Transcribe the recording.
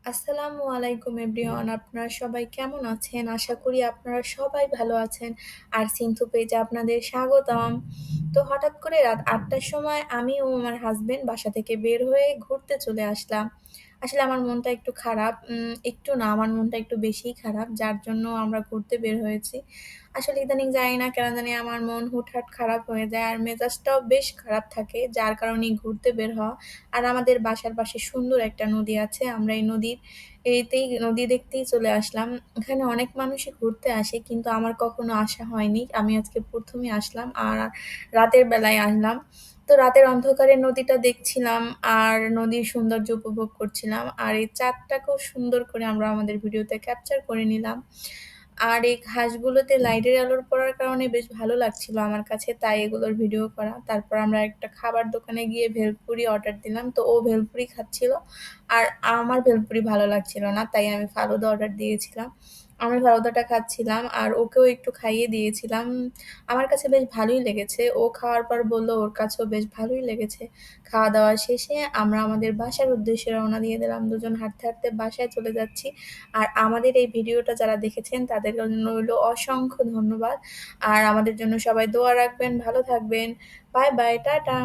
আসসালামু আলাইকুম এভরিওয়ান। আপনারা সবাই কেমন আছেন? আশা করি আপনারা সবাই ভালো আছেন। আর সিন্থু পেজে আপনাদের স্বাগতম। তো হঠাৎ করে রাত ৮টার সময় আমি ও আমার হাসব্যান্ড বাসা থেকে বের হয়ে ঘুরতে চলে আসলাম। আসলে আমার মনটা একটু খারাপ। একটু না, আমার মনটা একটু বেশিই খারাপ, যার জন্য আমরা ঘুরতে বের হয়েছি। আসলে ইদানিং জানি না কেন জানি আমার মন হুটহাট খারাপ হয়ে যায় আর মেজাজটাও বেশ খারাপ থাকে, যার কারণেই ঘুরতে বের হওয়া। আর আমাদের বাসার পাশে সুন্দর একটা নদী আছে। আমরা এই নদী দেখতেই চলে আসলাম। এখানে অনেক মানুষই ঘুরতে আসে, কিন্তু আমার কখনো আসা হয়নি। আমি আজকে ১ম ই আসলাম আর রাতের বেলায় আসলাম। তো রাতের অন্ধকারে নদীটা দেখছিলাম আর নদীর সৌন্দর্য উপভোগ করছিলাম। আর এই চাঁদটাকেও সুন্দর করে আমরা আমাদের ভিডিওতে ক্যাপচার করে নিলাম। আর এই ঘাসগুলোতে লাইটের আলোর পড়ার কারণে বেশ ভালো লাগছিল আমার কাছে, তাই এগুলোর ভিডিও করা। তারপর আমরা একটা খাবার দোকানে গিয়ে ভেলপুরি অর্ডার দিলাম। তো ও ভেলপুরি খাচ্ছিল আর আমার ভেলপুরি ভালো লাগছিল না, তাই আমি ফালুদা অর্ডার দিয়েছিলাম। আমি ফালুদাটা খাচ্ছিলাম আর ওকেও একটু খাইয়ে দিয়েছিলাম। আমার কাছে বেশ ভালোই লেগেছে। ও খাওয়ার পর বলল ওর কাছেও বেশ ভালোই লেগেছে। খাওয়া দাওয়া শেষে আমরা আমাদের বাসার উদ্দেশ্যে রওনা দিয়ে দিলাম। দুজন হাঁটতে হাঁটতে বাসায় চলে যাচ্ছি। আর আমাদের এই ভিডিওটা যারা দেখেছেন তাদের জন্য রইলো অসংখ্য ধন্যবাদ। আর আমাদের জন্য সবাই দোয়া রাখবেন, ভালো থাকবেন। Bye bye, tata.